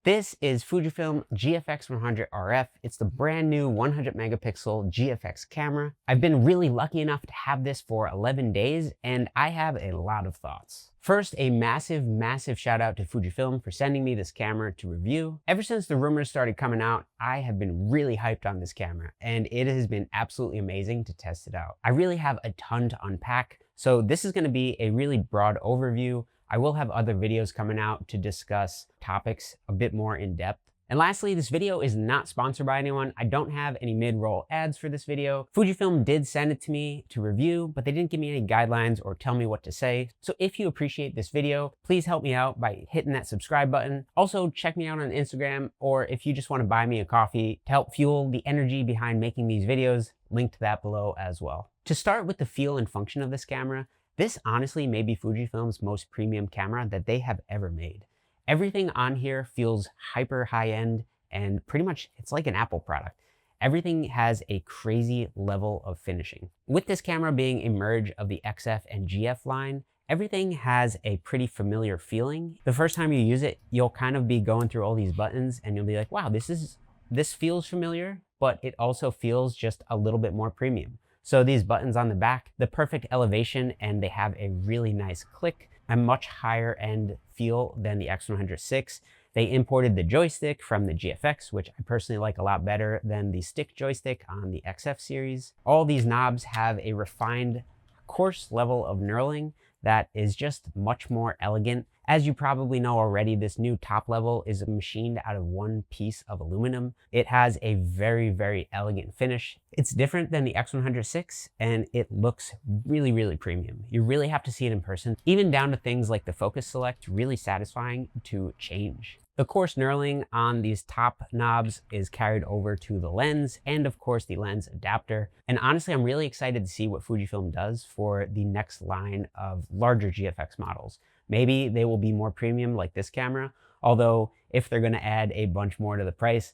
This is Fujifilm GFX100RF. It's the brand new 100 megapixel GFX camera. I've been really lucky enough to have this for 11 days, and I have a lot of thoughts. First, a massive shout out to Fujifilm for sending me this camera to review. Ever since the rumors started coming out, I have been really hyped on this camera, and it has been absolutely amazing to test it out. I really have a ton to unpack, so this is going to be a really broad overview. I will have other videos coming out to discuss topics a bit more in depth. And lastly, this video is not sponsored by anyone. I don't have any mid-roll ads for this video. Fujifilm did send it to me to review, but they didn't give me any guidelines or tell me what to say. So if you appreciate this video, please help me out by hitting that subscribe button. Also, check me out on Instagram, or if you just want to buy me a coffee to help fuel the energy behind making these videos, link to that below as well. To start with the feel and function of this camera, this honestly may be Fujifilm's most premium camera that they have ever made. Everything on here feels hyper high-end, and pretty much it's like an Apple product. Everything has a crazy level of finishing. With this camera being a merge of the XF and GF line, everything has a pretty familiar feeling. The first time you use it, you'll kind of be going through all these buttons and you'll be like, wow, this feels familiar, but it also feels just a little bit more premium. So these buttons on the back, the perfect elevation, and they have a really nice click, a much higher end feel than the X100VI. They imported the joystick from the GFX, which I personally like a lot better than the stick joystick on the XF series. All these knobs have a refined, coarse level of knurling that is just much more elegant. As you probably know already, this new top level is machined out of one piece of aluminum. It has a very elegant finish. It's different than the X100VI, and it looks really premium. You really have to see it in person. Even down to things like the focus select, really satisfying to change. The coarse knurling on these top knobs is carried over to the lens and of course the lens adapter. And honestly, I'm really excited to see what Fujifilm does for the next line of larger GFX models. Maybe they will be more premium like this camera, although if they're gonna add a bunch more to the price,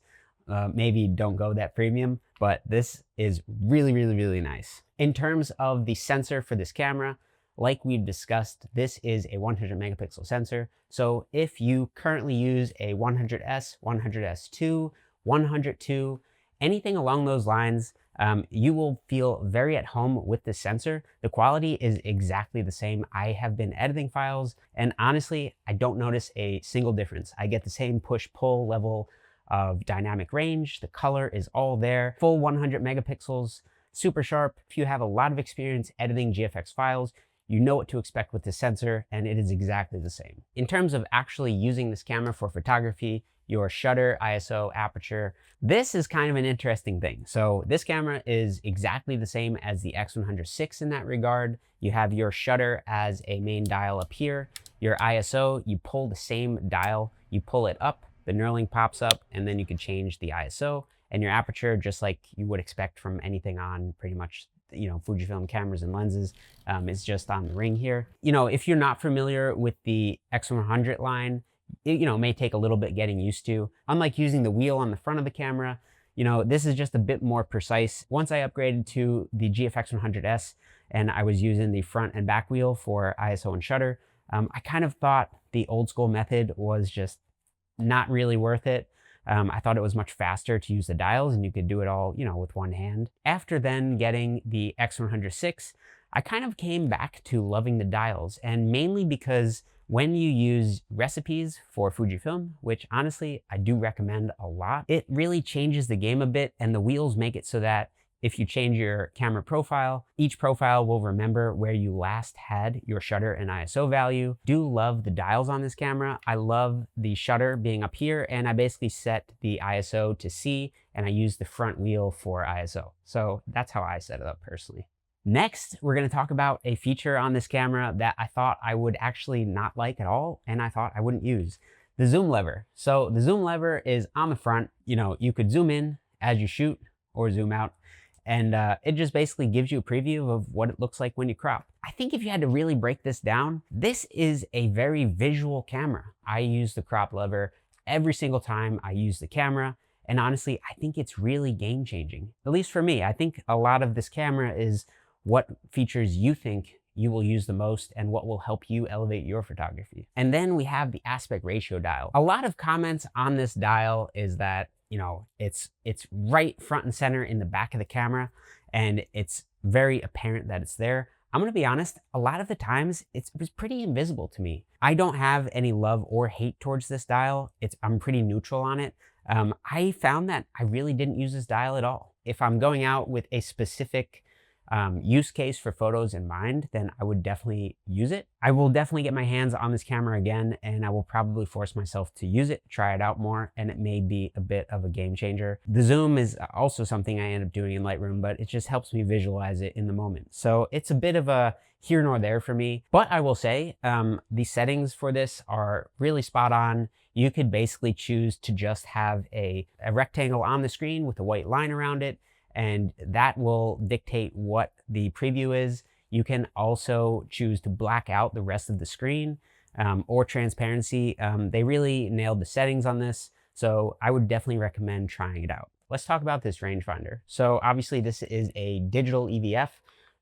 maybe don't go that premium, but this is really nice. In terms of the sensor for this camera, like we've discussed, this is a 100 megapixel sensor. So if you currently use a 100S, 100S2, 100II, anything along those lines, you will feel very at home with this sensor. The quality is exactly the same. I have been editing files, and honestly, I don't notice a single difference. I get the same push-pull level of dynamic range. The color is all there. Full 100 megapixels, super sharp. If you have a lot of experience editing GFX files, you know what to expect with the sensor, and it is exactly the same. In terms of actually using this camera for photography, your shutter, ISO, aperture, this is kind of an interesting thing. So this camera is exactly the same as the X100VI in that regard. You have your shutter as a main dial up here. Your ISO, you pull the same dial, you pull it up, the knurling pops up, and then you can change the ISO. And your aperture, just like you would expect from anything on pretty much Fujifilm cameras and lenses, is just on the ring here. If you're not familiar with the X100 line, it may take a little bit getting used to. Unlike using the wheel on the front of the camera, this is just a bit more precise. Once I upgraded to the GFX100S and I was using the front and back wheel for ISO and shutter, I kind of thought the old school method was just not really worth it. I thought it was much faster to use the dials and you could do it all, with one hand. After then getting the X100VI, I kind of came back to loving the dials, and mainly because when you use recipes for Fujifilm, which honestly I do recommend a lot, it really changes the game a bit, and the wheels make it so that if you change your camera profile, each profile will remember where you last had your shutter and ISO value. Do love the dials on this camera. I love the shutter being up here, and I basically set the ISO to C, and I use the front wheel for ISO. So that's how I set it up personally. Next, we're going to talk about a feature on this camera that I thought I would actually not like at all, and I thought I wouldn't use. The zoom lever. So the zoom lever is on the front. You could zoom in as you shoot or zoom out. And it just basically gives you a preview of what it looks like when you crop. I think if you had to really break this down, this is a very visual camera. I use the crop lever every single time I use the camera. And honestly, I think it's really game changing. At least for me, I think a lot of this camera is what features you think you will use the most and what will help you elevate your photography. And then we have the aspect ratio dial. A lot of comments on this dial is that, you know, it's right front and center in the back of the camera, and it's very apparent that it's there. I'm gonna be honest, a lot of the times it was pretty invisible to me. I don't have any love or hate towards this dial. I'm pretty neutral on it. I found that I really didn't use this dial at all. If I'm going out with a specific use case for photos in mind, then I would definitely use it. I will definitely get my hands on this camera again, and I will probably force myself to use it, try it out more, and it may be a bit of a game changer. The zoom is also something I end up doing in Lightroom, but it just helps me visualize it in the moment. So it's a bit of a here nor there for me, but I will say the settings for this are really spot on. You could basically choose to just have a rectangle on the screen with a white line around it, and that will dictate what the preview is. You can also choose to black out the rest of the screen or transparency. They really nailed the settings on this, so I would definitely recommend trying it out. Let's talk about this rangefinder. So obviously this is a digital EVF.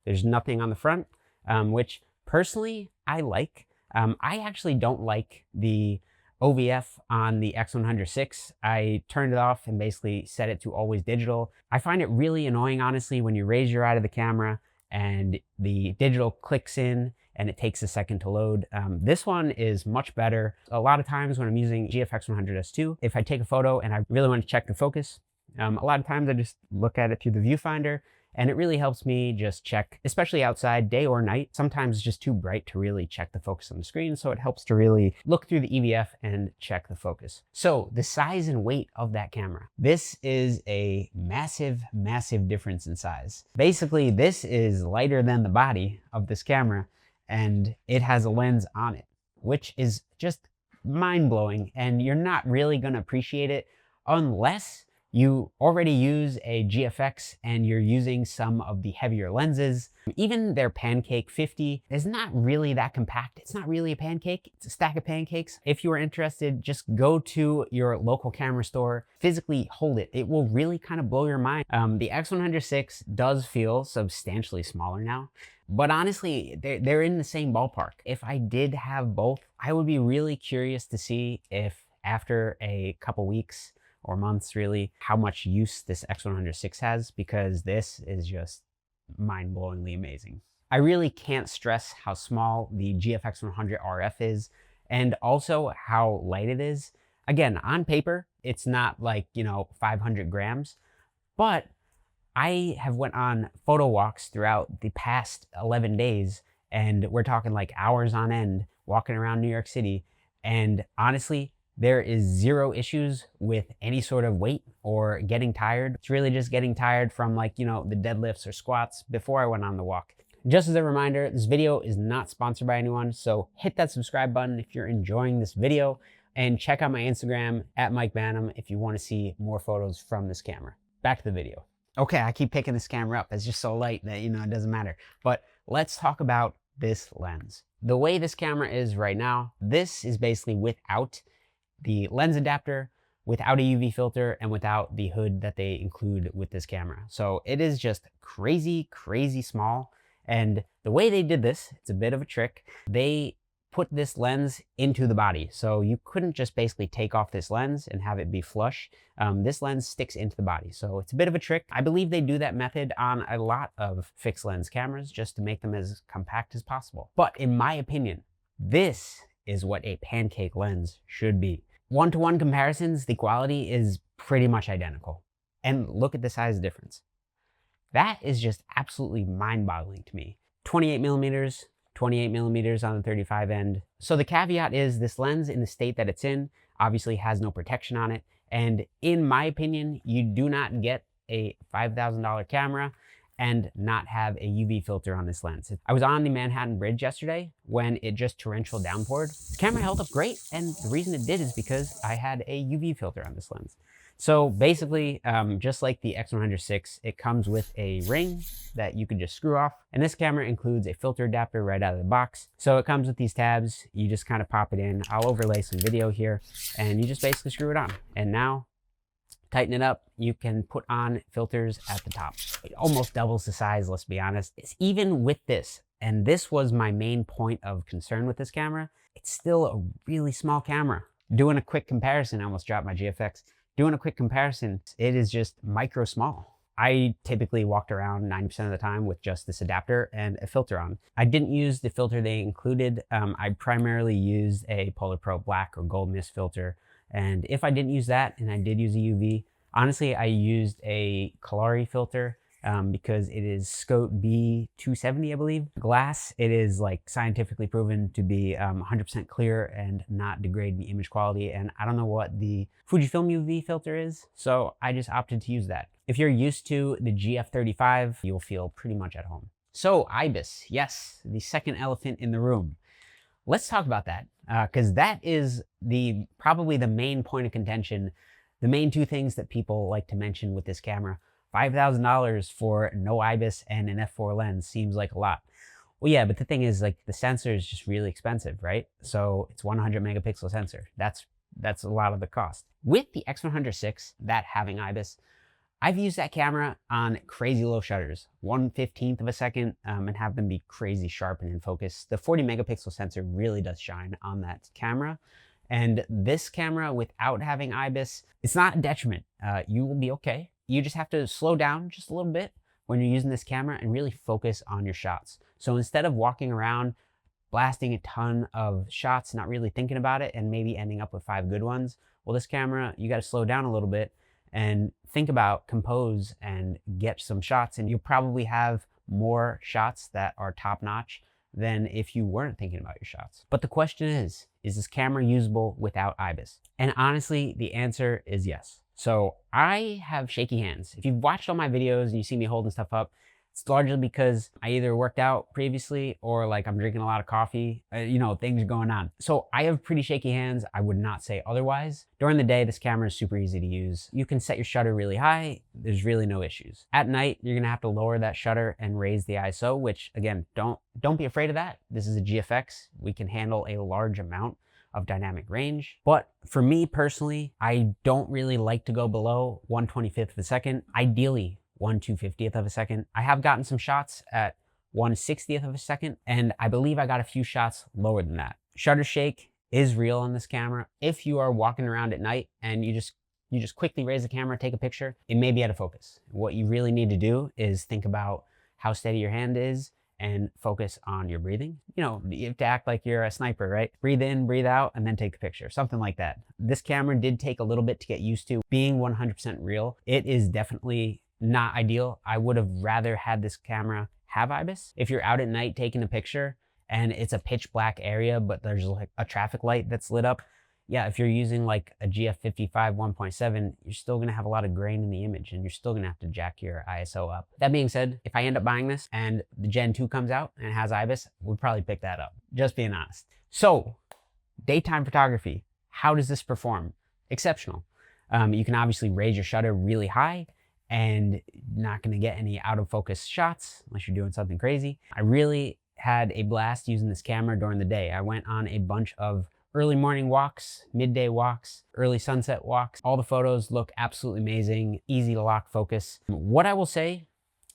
There's nothing on the front, which personally I like. I actually don't like the OVF on the X100 I turned it off and basically set it to always digital. I find it really annoying, honestly, when you raise your eye to the camera and the digital clicks in and it takes a second to load. This one is much better. A lot of times when I'm using GFX100S2, if I take a photo and I really want to check the focus, a lot of times I just look at it through the viewfinder, and it really helps me just check, especially outside, day or night. Sometimes it's just too bright to really check the focus on the screen, so it helps to really look through the EVF and check the focus. So the size and weight of that camera. This is a massive, massive difference in size. Basically, this is lighter than the body of this camera, and it has a lens on it, which is just mind-blowing, and you're not really gonna appreciate it unless you already use a GFX and you're using some of the heavier lenses. Even their Pancake 50 is not really that compact. It's not really a pancake, it's a stack of pancakes. If you are interested, just go to your local camera store, physically hold it. It will really kind of blow your mind. The X100 does feel substantially smaller now, but honestly, they're in the same ballpark. If I did have both, I would be really curious to see if after a couple weeks or months really, how much use this X100 has, because this is just mind-blowingly amazing. I really can't stress how small the GFX100RF is, and also how light it is. Again, on paper, it's not like, you know, 500 grams, but I have went on photo walks throughout the past 11 days, and we're talking like hours on end walking around New York City, and honestly, there is zero issues with any sort of weight or getting tired. It's really just getting tired from, like, you know, the deadlifts or squats before I went on the walk. Just as a reminder, this video is not sponsored by anyone, so hit that subscribe button if you're enjoying this video, and check out my Instagram at Mike Banham if you want to see more photos from this camera. Back to the video. Okay, I keep picking this camera up. It's just so light that, you know, it doesn't matter. But let's talk about this lens. The way this camera is right now, this is basically without the lens adapter, without a UV filter, and without the hood that they include with this camera. So it is just crazy, crazy small. And the way they did this, it's a bit of a trick. They put this lens into the body. So you couldn't just basically take off this lens and have it be flush. This lens sticks into the body. So it's a bit of a trick. I believe they do that method on a lot of fixed lens cameras just to make them as compact as possible. But in my opinion, this is what a pancake lens should be. One-to-one comparisons, the quality is pretty much identical. And look at the size difference. That is just absolutely mind-boggling to me. 28 millimeters on the 35 end. So the caveat is this lens, in the state that it's in, obviously has no protection on it. And in my opinion, you do not get a $5,000 camera and not have a UV filter on this lens. I was on the Manhattan Bridge yesterday when it just torrential downpoured. The camera held up great, and the reason it did is because I had a UV filter on this lens. So basically, just like the X100 it comes with a ring that you can just screw off, and this camera includes a filter adapter right out of the box. So it comes with these tabs, you just kind of pop it in. I'll overlay some video here, and you just basically screw it on. And now, tighten it up, you can put on filters at the top. It almost doubles the size, let's be honest. Even with this, And this was my main point of concern with this camera. It's still a really small camera. Doing a quick comparison, I almost dropped my GFX. Doing a quick comparison, it is just micro small. I typically walked around 90% of the time with just this adapter and a filter on. I didn't use the filter they included. I primarily used a Polar Pro Black or Gold Mist filter. And if I didn't use that and I did use a UV, honestly, I used a Kalari filter because it is Scope B270, I believe. Glass, it is like scientifically proven to be 100% clear and not degrade the image quality. And I don't know what the Fujifilm UV filter is, so I just opted to use that. If you're used to the GF35, you'll feel pretty much at home. So IBIS, yes, the second elephant in the room. Let's talk about that because that is probably the main point of contention. The main two things that people like to mention with this camera. $5,000 for no IBIS and an f4 lens seems like a lot. Well, yeah, but the thing is, like, the sensor is just really expensive, right? So it's 100 megapixel sensor. That's a lot of the cost. With the X100VI, that having IBIS, I've used that camera on crazy low shutters, 1/15 of a second, and have them be crazy sharp and in focus. The 40 megapixel sensor really does shine on that camera. And this camera, without having IBIS, it's not a detriment. You will be okay. You just have to slow down just a little bit when you're using this camera and really focus on your shots. So instead of walking around blasting a ton of shots, not really thinking about it, and maybe ending up with 5 good ones, well, this camera, you got to slow down a little bit and think about, compose, and get some shots. And you'll probably have more shots that are top notch than if you weren't thinking about your shots. But the question is this camera usable without IBIS? And honestly, the answer is yes. So I have shaky hands. If you've watched all my videos and you see me holding stuff up, it's largely because I either worked out previously or like I'm drinking a lot of coffee, things are going on. So I have pretty shaky hands. I would not say otherwise. During the day, this camera is super easy to use. You can set your shutter really high. There's really no issues. At night, you're gonna have to lower that shutter and raise the ISO, which again, don't be afraid of that. This is a GFX. We can handle a large amount of dynamic range. But for me personally, I don't really like to go below 1/25 of a second. Ideally, 1/250th of a second. I have gotten some shots at 1/60th of a second, and I believe I got a few shots lower than that. Shutter shake is real on this camera. If you are walking around at night and you just quickly raise the camera, take a picture, it may be out of focus. What you really need to do is think about how steady your hand is and focus on your breathing. You have to act like you're a sniper, right? Breathe in, breathe out, and then take a picture, something like that. This camera did take a little bit to get used to being 100% real. It is definitely not ideal. I would have rather had this camera have IBIS. If you're out at night taking a picture and it's a pitch black area, but there's like a traffic light that's lit up, yeah, if you're using like a GF55 1.7, you're still gonna have a lot of grain in the image and you're still gonna have to jack your ISO up. That being said, if I end up buying this and the Gen 2 comes out and it has IBIS, we'll probably pick that up, just being honest. So, daytime photography, how does this perform? Exceptional. You can obviously raise your shutter really high and not gonna get any out of focus shots unless you're doing something crazy. I really had a blast using this camera during the day. I went on a bunch of early morning walks, midday walks, early sunset walks. All the photos look absolutely amazing, easy to lock focus. What I will say,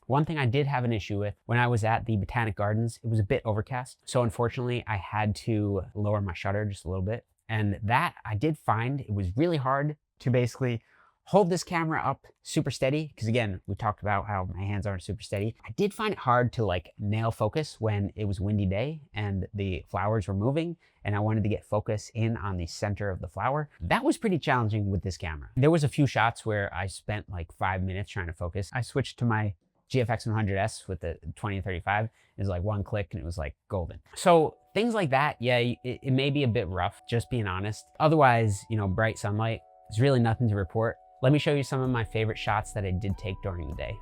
one thing I did have an issue with when I was at the Botanic Gardens, it was a bit overcast. So unfortunately, I had to lower my shutter just a little bit. And that I did find it was really hard to basically hold this camera up super steady, because again, we talked about how my hands aren't super steady. I did find it hard to like nail focus when it was windy day and the flowers were moving and I wanted to get focus in on the center of the flower. That was pretty challenging with this camera. There was a few shots where I spent like 5 minutes trying to focus. I switched to my GFX100S with the 20-35. It was like one click and it was like golden. So things like that, yeah, it may be a bit rough, just being honest. Otherwise, bright sunlight, there's really nothing to report. Let me show you some of my favorite shots that I did take during the day.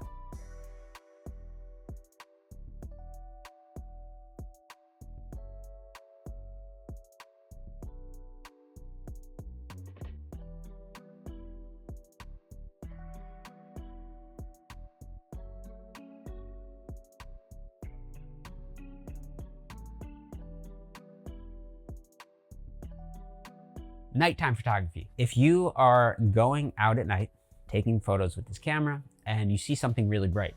Nighttime photography. If you are going out at night, taking photos with this camera, and you see something really bright,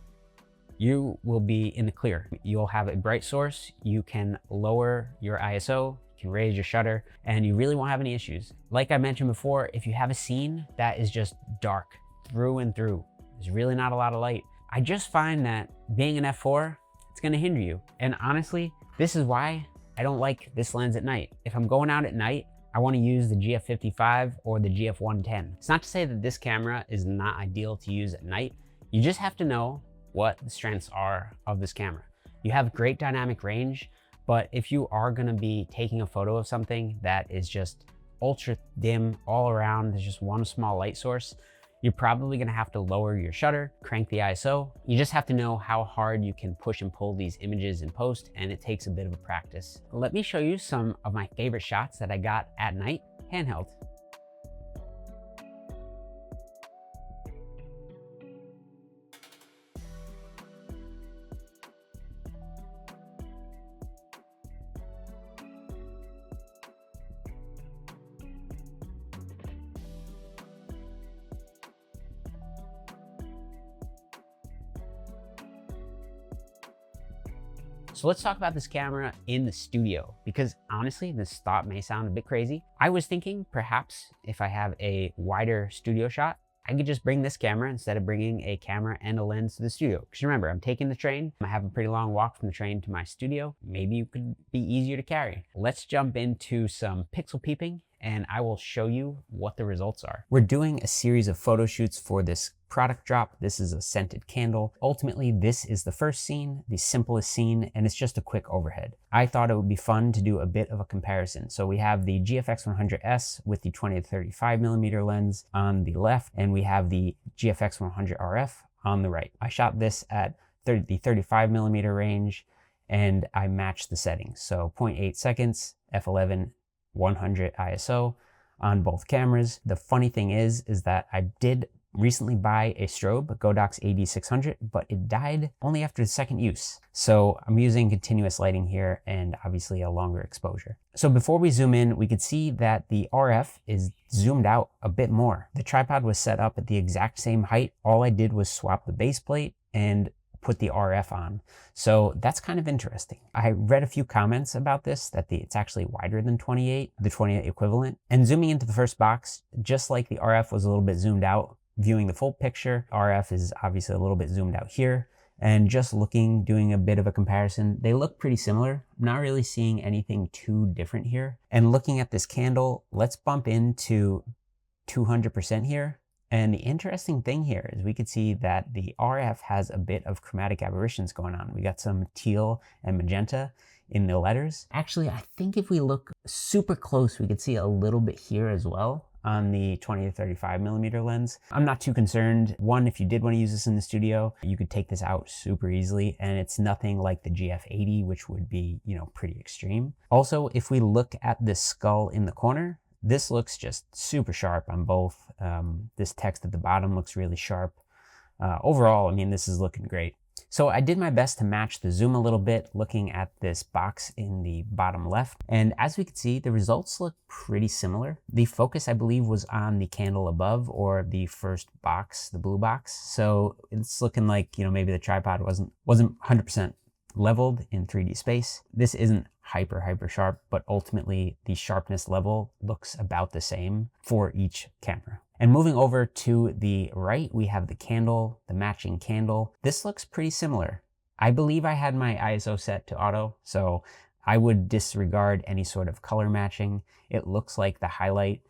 you will be in the clear. You'll have a bright source, you can lower your ISO, you can raise your shutter, and you really won't have any issues. Like I mentioned before, if you have a scene that is just dark through and through, there's really not a lot of light, I just find that being an f4, it's gonna hinder you. And honestly, this is why I don't like this lens at night. If I'm going out at night, I wanna use the GF55 or the GF110. It's not to say that this camera is not ideal to use at night. You just have to know what the strengths are of this camera. You have great dynamic range, but if you are gonna be taking a photo of something that is just ultra dim all around, there's just one small light source, you're probably gonna have to lower your shutter, crank the ISO. You just have to know how hard you can push and pull these images in post, and it takes a bit of a practice. Let me show you some of my favorite shots that I got at night, handheld. So let's talk about this camera in the studio, because honestly, this thought may sound a bit crazy. I was thinking perhaps if I have a wider studio shot, I could just bring this camera instead of bringing a camera and a lens to the studio. Because remember, I'm taking the train. I have a pretty long walk from the train to my studio. Maybe it could be easier to carry. Let's jump into some pixel peeping and I will show you what the results are. We're doing a series of photo shoots for this product drop. This is a scented candle. Ultimately, this is the first scene, the simplest scene, and it's just a quick overhead. I thought it would be fun to do a bit of a comparison. So we have the GFX100S with the 20 to 35 millimeter lens on the left, and we have the GFX100RF on the right. I shot this at the 35 millimeter range, and I matched the settings. So 0.8 seconds, f11, 100 ISO on both cameras. The funny thing is that I did recently buy a strobe, a Godox AD600, but it died only after the second use. So I'm using continuous lighting here and obviously a longer exposure. So before we zoom in, we could see that the RF is zoomed out a bit more. The tripod was set up at the exact same height. All I did was swap the base plate and put the RF on. So that's kind of interesting. I read a few comments about this, that it's actually wider than 28, the 28 equivalent. And zooming into the first box, just like the RF was a little bit zoomed out, viewing the full picture, RF is obviously a little bit zoomed out here. And just doing a bit of a comparison, they look pretty similar. I'm not really seeing anything too different here. And looking at this candle, let's bump into 200% here. And the interesting thing here is we could see that the RF has a bit of chromatic aberrations going on. We got some teal and magenta in the letters. Actually, I think if we look super close, we could see a little bit here as well on the 20 to 35 millimeter lens. I'm not too concerned. One, if you did want to use this in the studio, you could take this out super easily, and it's nothing like the GF80, which would be, pretty extreme. Also, if we look at this skull in the corner, this looks just super sharp on both. This text at the bottom looks really sharp. Overall, I mean, this is looking great. So I did my best to match the zoom a little bit, looking at this box in the bottom left. And as we can see, the results look pretty similar. The focus, I believe, was on the candle above, or the first box, the blue box. So it's looking like, maybe the tripod wasn't 100% leveled in 3D space. This isn't hyper sharp, but ultimately the sharpness level looks about the same for each camera. And moving over to the right, we have the candle, the matching candle. This looks pretty similar. I believe I had my ISO set to auto, so I would disregard any sort of color matching. It looks like the highlight,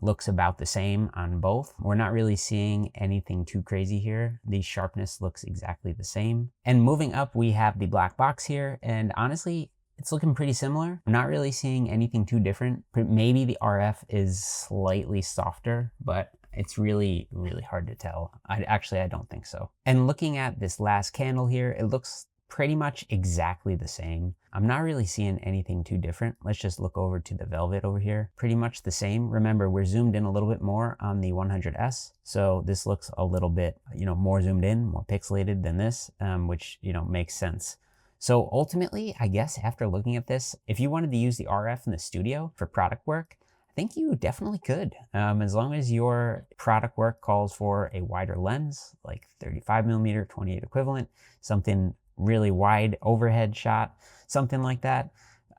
looks about the same on both. We're not really seeing anything too crazy here. The sharpness looks exactly the same. And moving up, we have the black box here, and honestly, it's looking pretty similar. I'm not really seeing anything too different. Maybe the RF is slightly softer, but it's really, really hard to tell. I don't think so. And looking at this last candle here, it looks pretty much exactly the same. I'm not really seeing anything too different. Let's just look over to the velvet over here. Pretty much the same. Remember, we're zoomed in a little bit more on the 100S. So this looks a little bit, more zoomed in, more pixelated than this, which, makes sense. So ultimately, I guess after looking at this, if you wanted to use the RF in the studio for product work, I think you definitely could. As long as your product work calls for a wider lens, like 35mm 28 equivalent, something really wide overhead shot, something like that.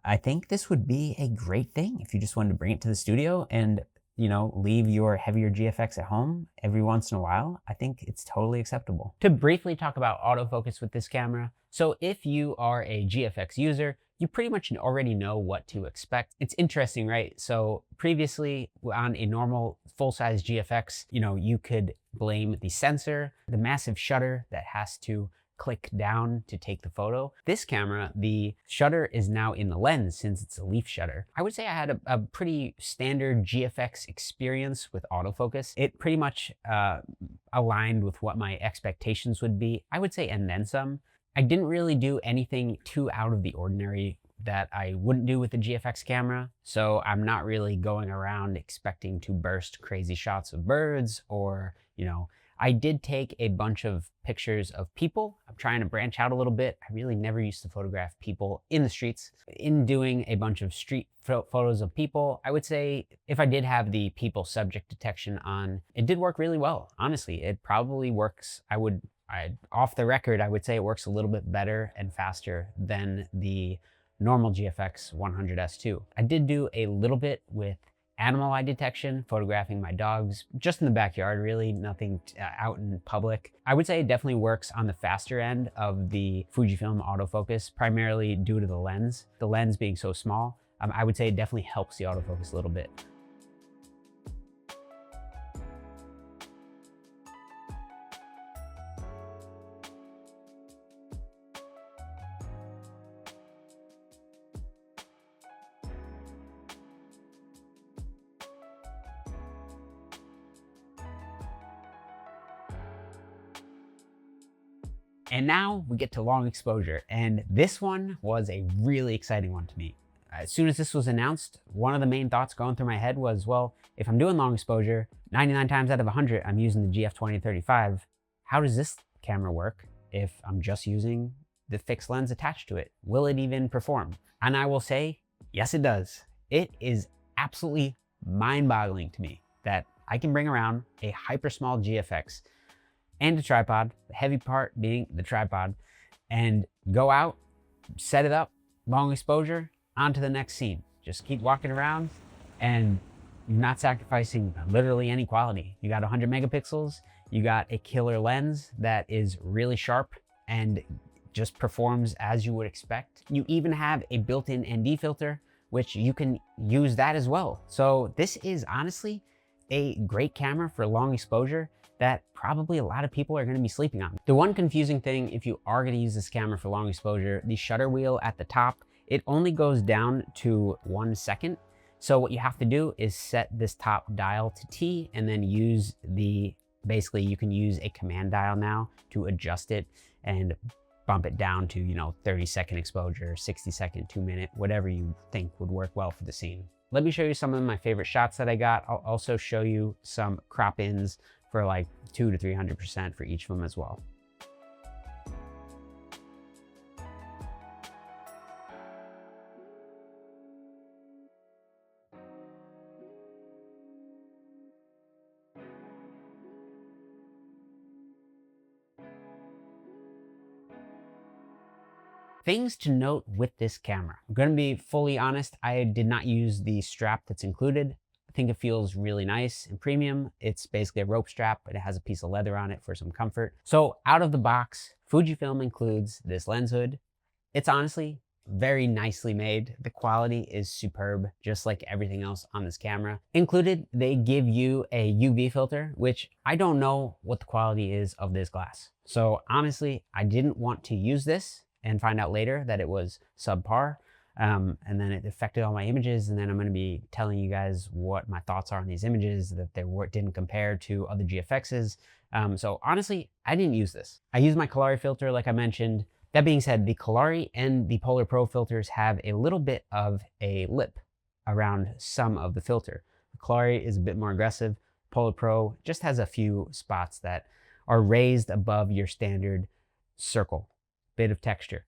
I think this would be a great thing if you just wanted to bring it to the studio and, you know, leave your heavier GFX at home every once in a while. I think it's totally acceptable. To briefly talk about autofocus with this camera, so if you are a GFX user, you pretty much already know what to expect. It's interesting, right? So previously on a normal full-size GFX, you know, you could blame the sensor, the massive shutter that has to click down to take the photo. This camera, the shutter is now in the lens since it's a leaf shutter. I would say I had a pretty standard GFX experience with autofocus. It pretty much aligned with what my expectations would be, I would say, and then some. I didn't really do anything too out of the ordinary that I wouldn't do with the GFX camera. So I'm not really going around expecting to burst crazy shots of birds or, you know, I did take a bunch of pictures of people. I'm trying to branch out a little bit. I really never used to photograph people in the streets. In doing a bunch of street photos of people, I would say if I did have the people subject detection on, it did work really well. Honestly, it probably works. Off the record, I would say it works a little bit better and faster than the normal GFX100S2. I did do a little bit with animal eye detection, photographing my dogs, just in the backyard really, nothing out in public. I would say it definitely works on the faster end of the Fujifilm autofocus, primarily due to the lens. The lens being so small, I would say it definitely helps the autofocus a little bit. And now we get to long exposure, and this one was a really exciting one to me. As soon as this was announced, one of the main thoughts going through my head was, well, if I'm doing long exposure, 99 times out of 100, I'm using the GF20-35. How does this camera work if I'm just using the fixed lens attached to it? Will it even perform? And I will say, yes, it does. It is absolutely mind-boggling to me that I can bring around a hyper small GFX and a tripod, the heavy part being the tripod, and go out, set it up, long exposure, on to the next scene. Just keep walking around and you're not sacrificing literally any quality. You got 100 megapixels, you got a killer lens that is really sharp and just performs as you would expect. You even have a built-in ND filter, which you can use that as well. So this is honestly a great camera for long exposure that probably a lot of people are going to be sleeping on. The one confusing thing, if you are going to use this camera for long exposure, the shutter wheel at the top, it only goes down to 1 second. So what you have to do is set this top dial to T and then use basically you can use a command dial now to adjust it and bump it down to, 30-second exposure, 60-second, 2-minute, whatever you think would work well for the scene. Let me show you some of my favorite shots that I got. I'll also show you some crop ins for like 200 to 300% for each of them as well. Things to note with this camera. I'm going to be fully honest, I did not use the strap that's included. I think it feels really nice and premium. It's basically a rope strap, but it has a piece of leather on it for some comfort. So out of the box, Fujifilm includes this lens hood. It's honestly very nicely made. The quality is superb, just like everything else on this camera. Included, they give you a UV filter, which I don't know what the quality is of this glass. So honestly, I didn't want to use this and find out later that it was subpar. And then it affected all my images, and then I'm going to be telling you guys what my thoughts are on these images, that they didn't compare to other GFXs. So honestly, I didn't use this. I used my Kalari filter like I mentioned. That being said, the Kalari and the Polar Pro filters have a little bit of a lip around some of the filter. The Kalari is a bit more aggressive. Polar Pro just has a few spots that are raised above your standard circle. Bit of texture,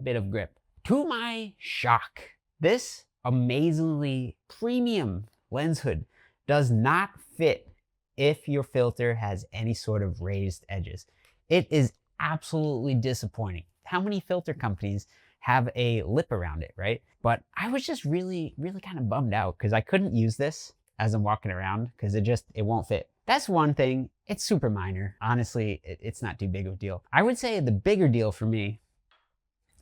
bit of grip. To my shock, this amazingly premium lens hood does not fit if your filter has any sort of raised edges. It is absolutely disappointing. How many filter companies have a lip around it, right? But I was just really kind of bummed out because I couldn't use this as I'm walking around because it won't fit. That's one thing. It's super minor. Honestly, it's not too big of a deal. I would say the bigger deal for me,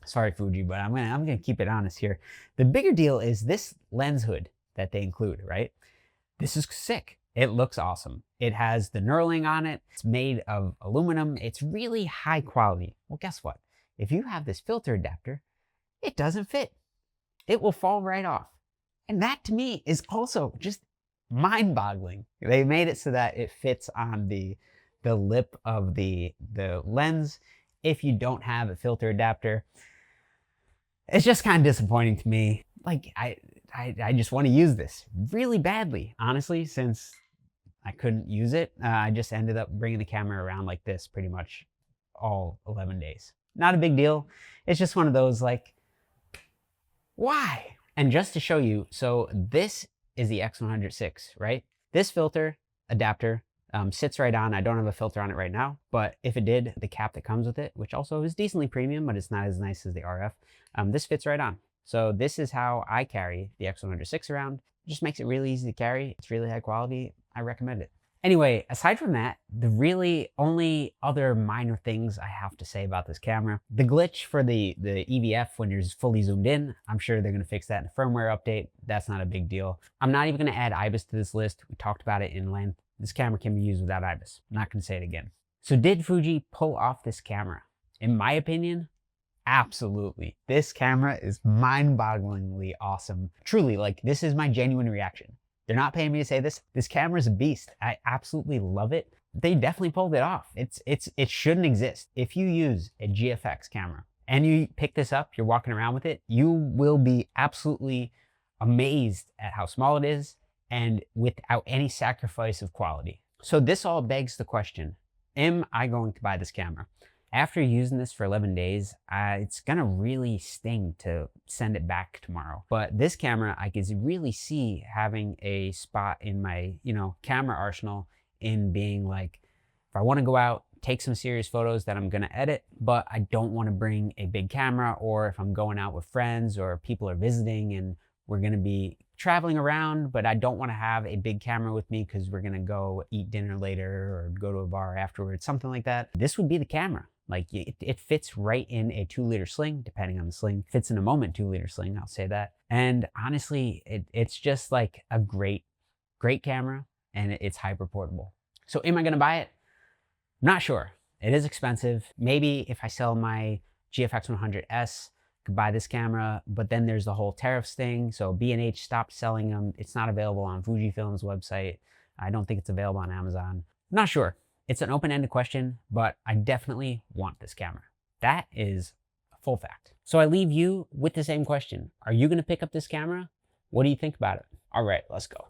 sorry Fuji, but I'm gonna keep it honest here. The bigger deal is this lens hood that they include, right? This is sick. It looks awesome. It has the knurling on it. It's made of aluminum. It's really high quality. Well, guess what? If you have this filter adapter, it doesn't fit. It will fall right off. And that to me is also just mind-boggling. They made it so that it fits on the lip of the lens if you don't have a filter adapter. It's just kind of disappointing to me. Like, I just want to use this really badly, honestly, since I couldn't use it. I just ended up bringing the camera around like this pretty much all 11 days. Not a big deal. It's just one of those like, why? And just to show you, so this is the X100 right? This filter adapter sits right on. I don't have a filter on it right now, but if it did, the cap that comes with it, which also is decently premium, but it's not as nice as the RF, this fits right on. So this is how I carry the X100 around. It just makes it really easy to carry. It's really high quality. I recommend it. Anyway, aside from that, the really only other minor things I have to say about this camera, the glitch for the EVF when you're fully zoomed in, I'm sure they're gonna fix that in a firmware update. That's not a big deal. I'm not even gonna add IBIS to this list. We talked about it in length. This camera can be used without IBIS. I'm not gonna say it again. So did Fuji pull off this camera? In my opinion, absolutely. This camera is mind-bogglingly awesome. Truly, like, this is my genuine reaction. They're not paying me to say this. This camera is a beast. I absolutely love it. They definitely pulled it off. It shouldn't exist. If you use a GFX camera and you pick this up, you're walking around with it, you will be absolutely amazed at how small it is and without any sacrifice of quality. So this all begs the question, am I going to buy this camera? After using this for 11 days, it's gonna really sting to send it back tomorrow. But this camera, I can really see having a spot in my, camera arsenal in being like, if I wanna go out, take some serious photos that I'm gonna edit, but I don't wanna bring a big camera, or if I'm going out with friends or people are visiting and we're gonna be traveling around, but I don't wanna have a big camera with me because we're gonna go eat dinner later or go to a bar afterwards, something like that. This would be the camera. Like, it fits right in a 2-liter sling, depending on the sling. Fits in a Moment 2-liter sling, I'll say that. And honestly, it's just like a great camera, and it's hyper portable. So am I gonna buy it? Not sure. It is expensive. Maybe if I sell my GFX100S, I could buy this camera, but then there's the whole tariffs thing. So B&H stopped selling them. It's not available on Fujifilm's website. I don't think it's available on Amazon. Not sure. It's an open-ended question, but I definitely want this camera. That is a full fact. So I leave you with the same question. Are you gonna pick up this camera? What do you think about it? All right, let's go.